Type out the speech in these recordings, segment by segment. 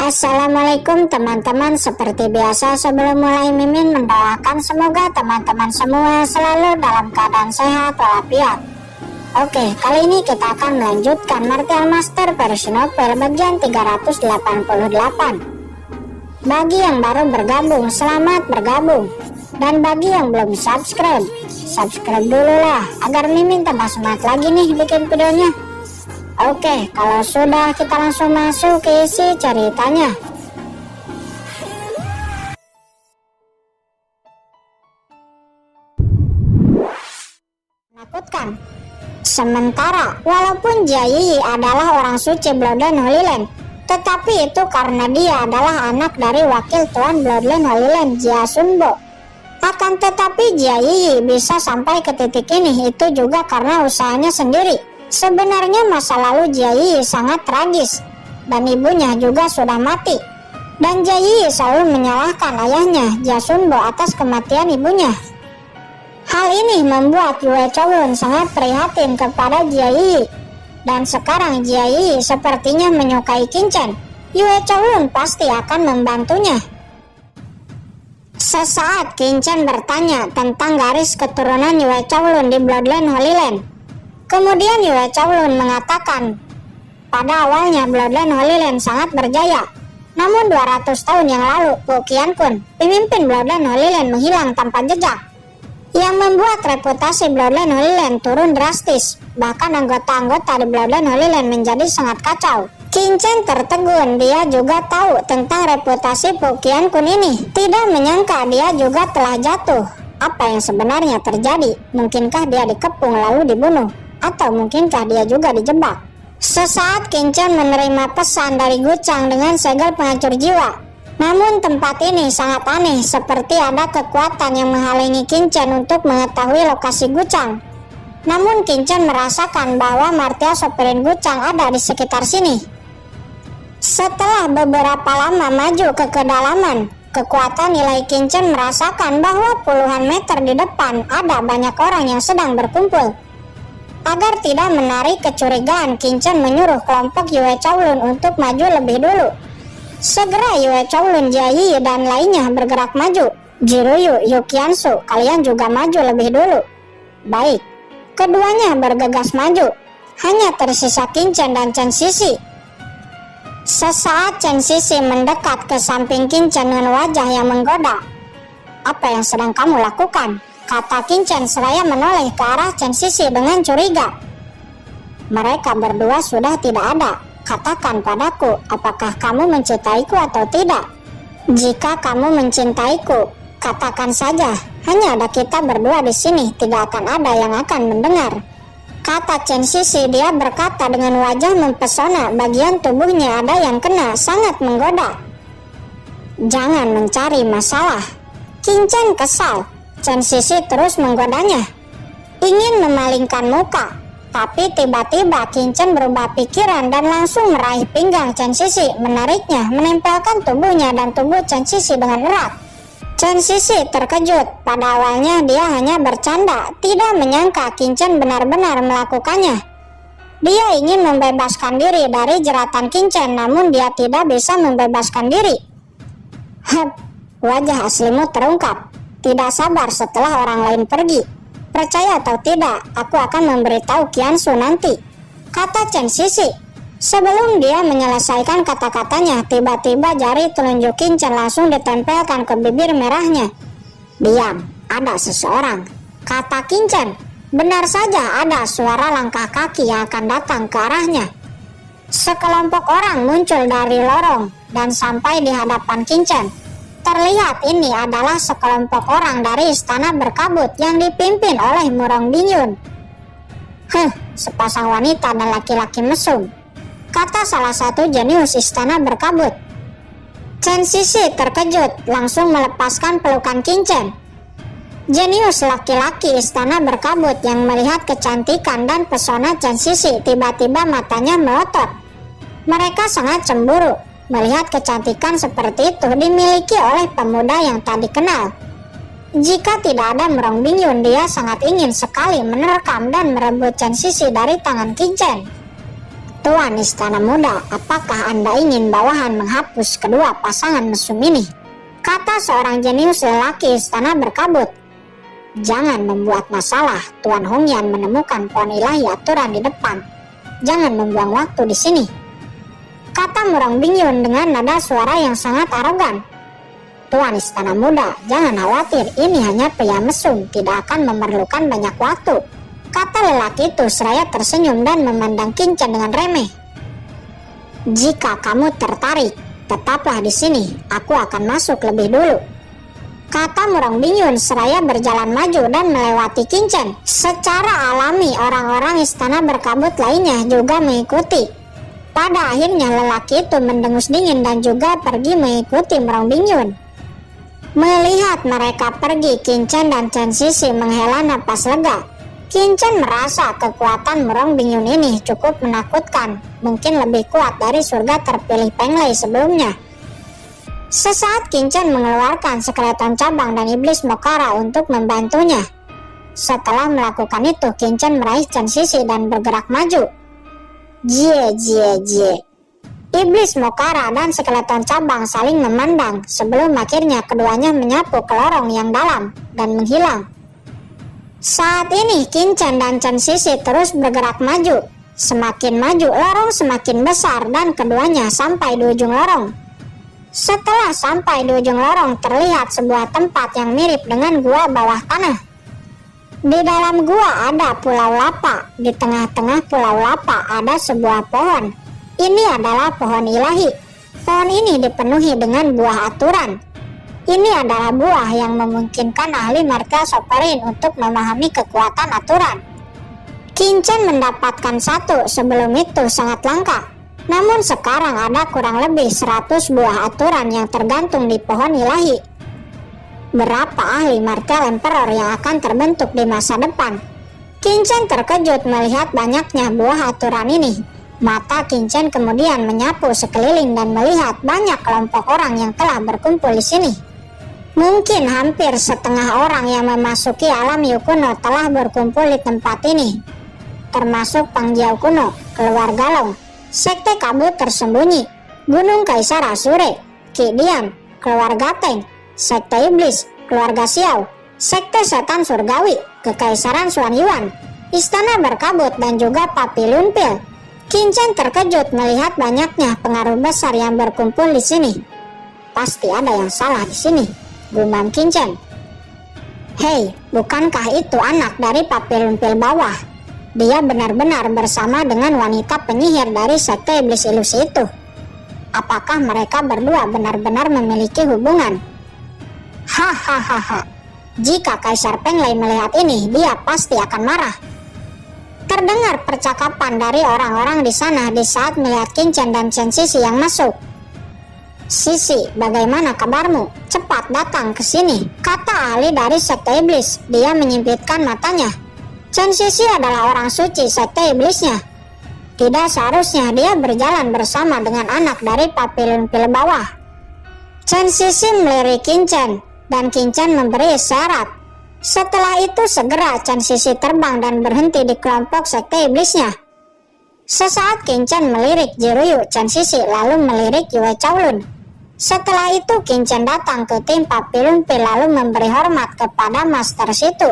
Assalamualaikum teman-teman. Seperti biasa sebelum mulai Mimin mendoakan semoga teman-teman semua selalu dalam keadaan sehat walafiat. Oke, kali ini kita akan melanjutkan Martial Master versi novel bagian 388. Bagi yang baru bergabung, selamat bergabung. Dan bagi yang belum subscribe dulu lah agar Mimin tambah semangat lagi nih bikin videonya. Oke, kalau sudah kita langsung masuk ke isi ceritanya. Menakutkan. Sementara, walaupun Jia Yi adalah orang suci Bloodline Holy Land, tetapi itu karena dia adalah anak dari wakil Tuan Bloodline Holy Land, Jia Sunbo. Akan tetapi Jia Yi bisa sampai ke titik ini itu juga karena usahanya sendiri. Sebenarnya masa lalu Jia Yi sangat tragis dan ibunya juga sudah mati. Dan Jia Yi selalu menyalahkan ayahnya Jia Sunbo atas kematian ibunya. Hal ini membuat Yue Chowlun sangat prihatin kepada Jia Yi. Dan sekarang Jia Yi sepertinya menyukai Qin-Chen. Yue Chowlun pasti akan membantunya. Sesaat Qin-Chen bertanya tentang garis keturunan Yue Chowlun di Bloodline Holy Land. Kemudian Yue Chowlun mengatakan, pada awalnya Bloodline Holy Land sangat berjaya. Namun 200 tahun yang lalu, Pu Qiankun, pemimpin Bloodline Holy Land menghilang tanpa jejak. Yang membuat reputasi Bloodline Holy Land turun drastis. Bahkan anggota-anggota di Bloodline Holy Land menjadi sangat kacau. Qin-Chen tertegun, dia juga tahu tentang reputasi Pu Qiankun ini. Tidak menyangka dia juga telah jatuh. Apa yang sebenarnya terjadi? Mungkinkah dia dikepung lalu dibunuh? Atau mungkinkah dia juga dijebak? Sesaat Qin-Chen menerima pesan dari Gucang dengan segel penghancur jiwa. Namun tempat ini sangat aneh, seperti ada kekuatan yang menghalangi Qin-Chen untuk mengetahui lokasi Gucang. Namun Qin-Chen merasakan bahwa Martial Sovereign Gucang ada di sekitar sini. Setelah beberapa lama maju ke kedalaman, kekuatan nilai Qin-Chen merasakan bahwa puluhan meter di depan ada banyak orang yang sedang berkumpul. Agar tidak menarik kecurigaan, Qin-Chen menyuruh kelompok Yue Chowlun untuk maju lebih dulu. Segera Yue Chowlun, Jia Yi dan lainnya bergerak maju. Jiruyu, Yu Qiansu, kalian juga maju lebih dulu. Baik. Keduanya bergegas maju. Hanya tersisa Qin-Chen dan Chen Sisi. Sesaat Chen Sisi mendekat ke samping Qin-Chen dengan wajah yang menggoda. Apa yang sedang kamu lakukan? Kata Qin-Chen seraya menoleh ke arah Chen Sisi dengan curiga. Mereka berdua sudah tidak ada. Katakan padaku, apakah kamu mencintaiku atau tidak? Jika kamu mencintaiku, katakan saja. Hanya ada kita berdua di sini, tidak akan ada yang akan mendengar. Kata Chen Sisi, dia berkata dengan wajah mempesona. Bagian tubuhnya ada yang kena, sangat menggoda. Jangan mencari masalah. Qin-Chen kesal. Chen Sisi terus menggodanya, ingin memalingkan muka, tapi tiba-tiba Qin-Chen berubah pikiran dan langsung meraih pinggang Chen Sisi, menariknya, menempelkan tubuhnya dan tubuh Chen Sisi dengan erat. Chen Sisi terkejut. Pada awalnya dia hanya bercanda, tidak menyangka Qin-Chen benar-benar melakukannya. Dia ingin membebaskan diri dari jeratan Qin-Chen, namun dia tidak bisa membebaskan diri. Wajah aslimu terungkap. Tidak sabar setelah orang lain pergi. Percaya atau tidak, aku akan memberitahu Qiansu nanti, kata Chen Sisi. Sebelum dia menyelesaikan kata-katanya, tiba-tiba jari telunjuk Qin-Chen langsung ditempelkan ke bibir merahnya. Diam, ada seseorang, kata Qin-Chen. Benar saja ada suara langkah kaki yang akan datang ke arahnya. Sekelompok orang muncul dari lorong dan sampai di hadapan Qin-Chen. Terlihat ini adalah sekelompok orang dari istana berkabut yang dipimpin oleh Murong Bingyun. Sepasang wanita dan laki-laki mesum, kata salah satu jenius istana berkabut. Chen Sisi terkejut, langsung melepaskan pelukan Qin-Chen. Jenius laki-laki istana berkabut yang melihat kecantikan dan pesona Chen Sisi, tiba-tiba matanya melotot. Mereka sangat cemburu. Melihat kecantikan seperti itu dimiliki oleh pemuda yang tak dikenal. Jika tidak ada Murong Bingyun, dia sangat ingin sekali menerkam dan merebut Chen Sisi dari tangan Qin-Chen. Tuan Istana Muda, apakah Anda ingin bawahan menghapus kedua pasangan mesum ini? Kata seorang jenius lelaki istana berkabut. Jangan membuat masalah, Tuan Hongyan menemukan pohon ilahi aturan di depan. Jangan membuang waktu di sini, kata Murong Bingyun dengan nada suara yang sangat arogan. Tuan Istana Muda, jangan khawatir, ini hanya pria mesum, tidak akan memerlukan banyak waktu, kata lelaki itu seraya tersenyum dan memandang Qin Chen dengan remeh. Jika kamu tertarik, tetaplah di sini, aku akan masuk lebih dulu, kata Murong Bingyun seraya berjalan maju dan melewati Qin Chen. Secara alami orang-orang istana berkabut lainnya juga mengikuti. Pada akhirnya lelaki itu mendengus dingin dan juga pergi mengikuti Murong Bingyun. Melihat mereka pergi, Qin Chen dan Chen Sisi menghela napas lega. Qin Chen merasa kekuatan Murong Bingyun ini cukup menakutkan, mungkin lebih kuat dari surga terpilih Peng Lei sebelumnya. Sesaat Qin Chen mengeluarkan skeleton cabang dan iblis Mokara untuk membantunya. Setelah melakukan itu, Qin Chen meraih Chen Sisi dan bergerak maju. Jie. Iblis Mokara dan skeleton cabang saling memandang sebelum akhirnya keduanya menyapu ke lorong yang dalam dan menghilang. Saat ini Qin Chen dan Chen Sisi terus bergerak maju. Semakin maju lorong semakin besar dan keduanya sampai di ujung lorong. Setelah sampai di ujung lorong terlihat sebuah tempat yang mirip dengan gua bawah tanah. Di dalam gua ada Pulau Lapa. Di tengah-tengah Pulau Lapa ada sebuah pohon. Ini adalah pohon ilahi. Pohon ini dipenuhi dengan buah aturan. Ini adalah buah yang memungkinkan ahli martial sovereign untuk memahami kekuatan aturan. Qin Chen mendapatkan satu, sebelum itu sangat langka. Namun sekarang ada kurang lebih 100 buah aturan yang tergantung di pohon ilahi. Berapa ahli martial emperor yang akan terbentuk di masa depan? Qin Chen terkejut melihat banyaknya buah aturan ini. Mata Qin Chen kemudian menyapu sekeliling dan melihat banyak kelompok orang yang telah berkumpul di sini. Mungkin hampir setengah orang yang memasuki alam Yu kuno telah berkumpul di tempat ini, termasuk Pangjiao kuno, keluarga Long, sekte kabut tersembunyi, Gunung Kaisar Asure, Qi Dian, keluarga Teng, sekte iblis, keluarga Xiao, sekte setan surgawi, kekaisaran Xuan Yuan, istana berkabut dan juga Papillon Pil. Qin Chen terkejut melihat banyaknya pengaruh besar yang berkumpul di sini. Pasti ada yang salah di sini, gumam Qin Chen. Hei, bukankah itu anak dari Papillon Pil bawah? Dia benar-benar bersama dengan wanita penyihir dari sekte iblis ilusi itu. Apakah mereka berdua benar-benar memiliki hubungan? Hahaha. Jika Kaisar Peng Lei melihat ini, dia pasti akan marah. Terdengar percakapan dari orang-orang di sana di saat melihat Qin Chen dan Chen Sisi yang masuk. Sisi, bagaimana kabarmu? Cepat datang ke sini, kata ahli dari sekte iblis. Dia menyipitkan matanya. Chen Sisi adalah orang suci sekte iblisnya. Tidak seharusnya dia berjalan bersama dengan anak dari Papillon Pil bawah. Chen Sisi melirik Qin Chen dan Qin Chen memberi isyarat. Setelah itu segera Chen Sisi terbang dan berhenti di kelompok sekte iblisnya. Sesaat Qin Chen melirik Jiruyu Chen Sisi lalu melirik Yue Chaolun. Setelah itu Qin Chen datang ke tim Papillon Pil lalu memberi hormat kepada Master Situ.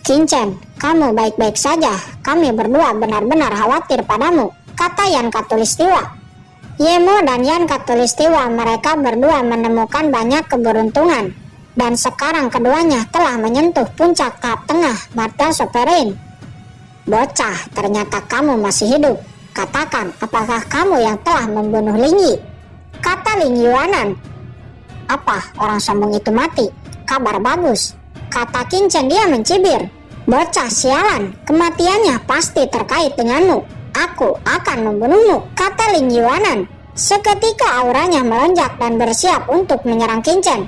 Qin Chen, kamu baik-baik saja, kami berdua benar-benar khawatir padamu, kata Yan Khatulistiwa. Yemo dan Yan Khatulistiwa mereka berdua menemukan banyak keberuntungan. Dan sekarang keduanya telah menyentuh puncak tahap tengah martial sovereign. Bocah, ternyata kamu masih hidup. Katakan, apakah kamu yang telah membunuh Ling Yi? Kata Ling Yuanan. Apa, orang sombong itu mati? Kabar bagus, kata Qin Chen. Dia mencibir. Bocah sialan, kematiannya pasti terkait denganmu. Aku akan membunuhmu, kata Ling Yuanan. Seketika auranya melonjak dan bersiap untuk menyerang Qin Chen.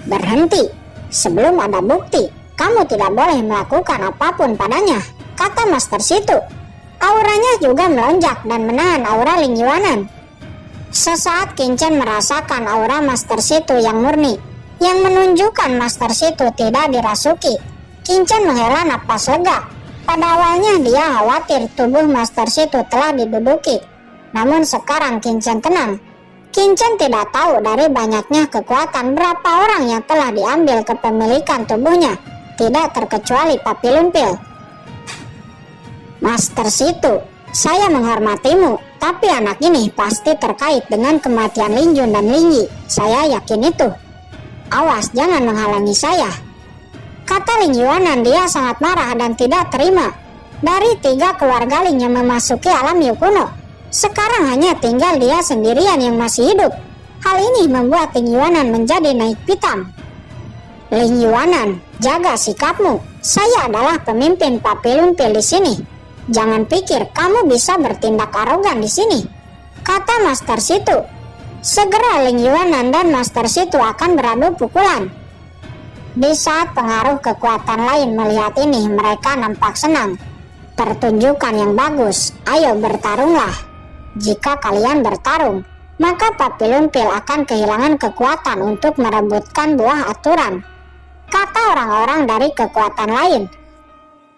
Berhenti, sebelum ada bukti, kamu tidak boleh melakukan apapun padanya, kata Master Situ. Auranya juga melonjak dan menahan aura Ling Yuanan. Sesaat Qin Chen merasakan aura Master Situ yang murni, yang menunjukkan Master Situ tidak dirasuki. Qin Chen menghela napas lega. Pada awalnya dia khawatir tubuh Master Situ telah diduduki. Namun sekarang Qingchen tenang. Qingchen tidak tahu dari banyaknya kekuatan berapa orang yang telah diambil kepemilikan tubuhnya, tidak terkecuali Papillon Pill. Master Situ, saya menghormatimu, tapi anak ini pasti terkait dengan kematian Lin Jun dan Lin Yi. Saya yakin itu. Awas, jangan menghalangi saya, kata Ling Yuanan. Dia sangat marah dan tidak terima. Dari 3 keluarga Ling yang memasuki alam Yu kuno, sekarang hanya tinggal dia sendirian yang masih hidup. Hal ini membuat Ling Yuanan menjadi naik pitam. Ling Yuanan, jaga sikapmu. Saya adalah pemimpin Papillon Pill di sini. Jangan pikir kamu bisa bertindak arogan di sini, kata Master Situ. Segera Ling Yuanan dan Master Situ akan beradu pukulan. Di saat pengaruh kekuatan lain melihat ini, mereka nampak senang. Pertunjukan yang bagus, ayo bertarunglah. Jika kalian bertarung, maka Papillon Pill akan kehilangan kekuatan untuk merebutkan buah aturan, kata orang-orang dari kekuatan lain.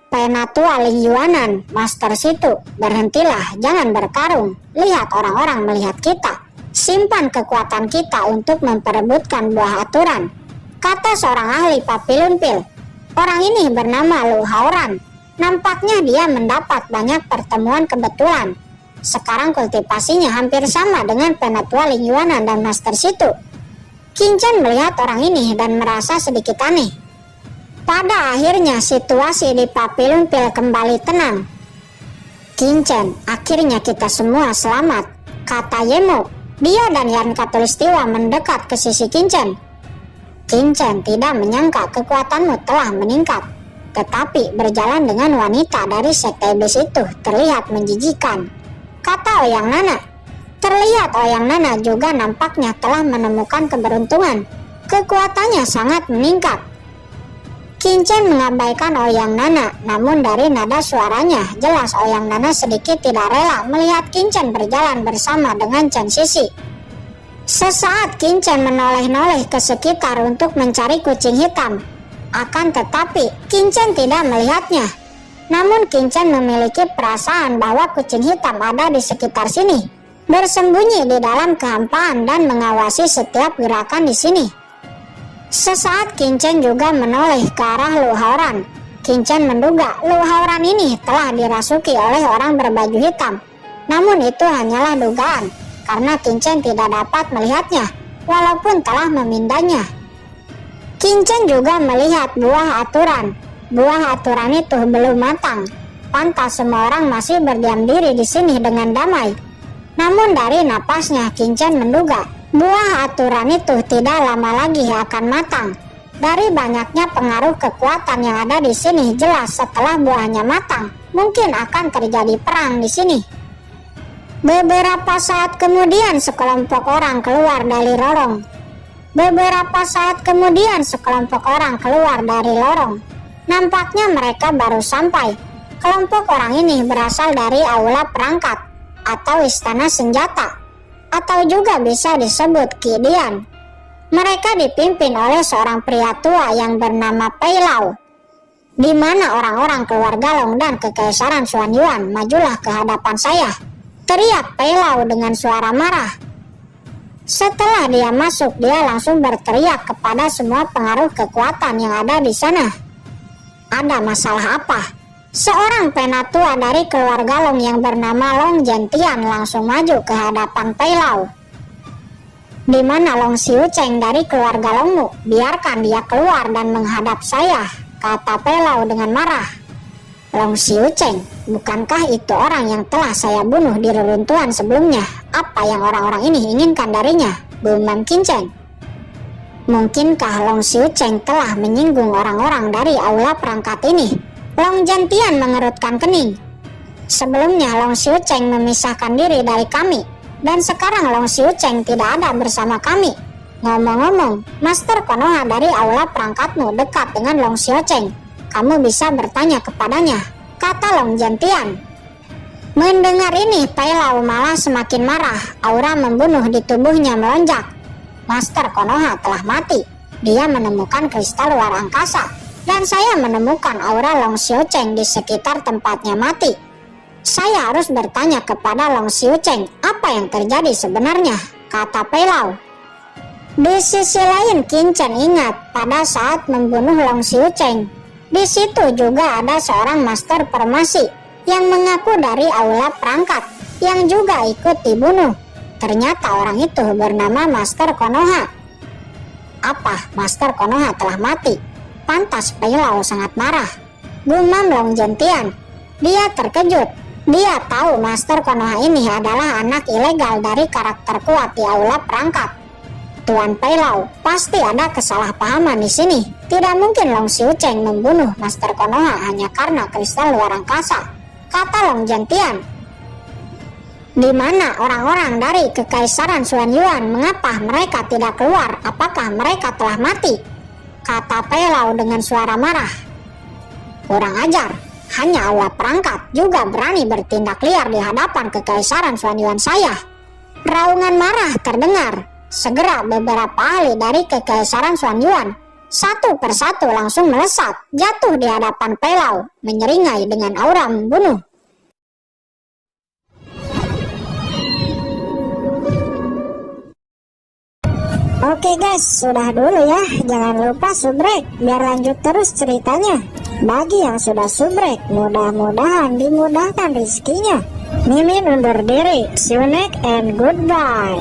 Penatua Ling Yuanan, Master Situ, berhentilah, jangan bertarung. Lihat orang-orang melihat kita. Simpan kekuatan kita untuk memperebutkan buah aturan, kata seorang ahli Papillon Pill. Orang ini bernama Lu Haoran. Nampaknya dia mendapat banyak pertemuan kebetulan. Sekarang kultivasinya hampir sama dengan Penatua Ling Yuanan dan Master Situ. Qingchen melihat orang ini dan merasa sedikit aneh. Pada akhirnya situasi di Papillon Pill kembali tenang. Qingchen, akhirnya kita semua selamat, kata Yemo. Dia dan Yan Khatulistiwa mendekat ke sisi Qingchen. Qingchen tidak menyangka kekuatanmu telah meningkat, tetapi berjalan dengan wanita dari sekte iblis itu terlihat menjijikan, kata Ouyang Nana. Terlihat Ouyang Nana juga nampaknya telah menemukan keberuntungan. Kekuatannya sangat meningkat. Qingchen mengabaikan Ouyang Nana, namun dari nada suaranya jelas Ouyang Nana sedikit tidak rela melihat Qingchen berjalan bersama dengan Chen Sisi. Sesaat Qingchen menoleh-noleh ke sekitar untuk mencari kucing hitam. Akan tetapi Qingchen tidak melihatnya. Namun Qingchen memiliki perasaan bahwa kucing hitam ada di sekitar sini, bersembunyi di dalam kehampaan dan mengawasi setiap gerakan di sini. Sesaat Qingchen juga menoleh ke arah Lu Haoran. Qingchen menduga Lu Haoran ini telah dirasuki oleh orang berbaju hitam. Namun itu hanyalah dugaan, karena Qingchen tidak dapat melihatnya, walaupun telah memindahnya. Qingchen juga melihat buah aturan. Buah aturan itu belum matang. Pantas semua orang masih berdiam diri di sini dengan damai. Namun dari napasnya Qingchen menduga buah aturan itu tidak lama lagi akan matang. Dari banyaknya pengaruh kekuatan yang ada di sini, jelas setelah buahnya matang, mungkin akan terjadi perang di sini. Beberapa saat kemudian sekelompok orang keluar dari lorong. Nampaknya mereka baru sampai. Kelompok orang ini berasal dari aula perangkat atau istana senjata, atau juga bisa disebut Kidian. Mereka dipimpin oleh seorang pria tua yang bernama Pei Lao. Di mana orang-orang keluarga Long dan kekaisaran Xuan Yuan, majulah ke hadapan saya, teriak Pei Lao dengan suara marah. Setelah dia masuk, dia langsung berteriak kepada semua pengaruh kekuatan yang ada di sana. Ada masalah apa? Seorang penatua dari keluarga Long yang bernama Long Gentian langsung maju ke hadapan Pei Lao. Di mana Long Xiucheng dari keluarga Longmu? Biarkan dia keluar dan menghadap saya, kata Pei Lao dengan marah. Long Xiucheng, bukankah itu orang yang telah saya bunuh di reruntuhan sebelumnya? Apa yang orang-orang ini inginkan darinya? Gumam Qingchen. Mungkinkah Long Xiucheng telah menyinggung orang-orang dari aula perangkat ini? Long Gentian mengerutkan kening. Sebelumnya Long Xiucheng memisahkan diri dari kami, dan sekarang Long Xiucheng tidak ada bersama kami. Ngomong-ngomong, Master Konoha dari aula perangkatmu dekat dengan Long Xiucheng. Kamu bisa bertanya kepadanya, kata Long Gentian. Mendengar ini, Pei Lao malah semakin marah. Aura membunuh di tubuhnya melonjak. Master Konoha telah mati. Dia menemukan kristal luar angkasa dan saya menemukan aura Long Xiucheng di sekitar tempatnya mati. Saya harus bertanya kepada Long Xiucheng apa yang terjadi sebenarnya, kata Pei Lao. Di sisi lain, Qin Chen ingat pada saat membunuh Long Xiucheng, di situ juga ada seorang master farmasi yang mengaku dari aula perangkat yang juga ikut dibunuh. Ternyata orang itu bernama Master Konoha. Apa Master Konoha telah mati? Pantas Pei Lao sangat marah. Gumam Long Zhentian. Dia terkejut. Dia tahu Master Konoha ini adalah anak ilegal dari karakter kuat di aula perangkat. Tuan Pei Lao, pasti ada kesalahpahaman di sini. Tidak mungkin Long Xiucheng membunuh Master Konoha hanya karena kristal luar angkasa, kata Long Zhentian. Di mana orang-orang dari Kekaisaran Xuan Yuan? Mengapa mereka tidak keluar? Apakah mereka telah mati? Kata Pei Lao dengan suara marah. Kurang ajar, hanya aula perangkat juga berani bertindak liar di hadapan Kekaisaran Xuan Yuan saya. Raungan marah terdengar. Segera beberapa ahli dari Kekaisaran Xuan Yuan satu persatu langsung melesat, jatuh di hadapan Pei Lao, menyeringai dengan aura membunuh. Oke guys, sudah dulu ya. Jangan lupa subrek biar lanjut terus ceritanya. Bagi yang sudah subrek, mudah-mudahan dimudahkan rezekinya. Mimin undur diri. See you next and goodbye.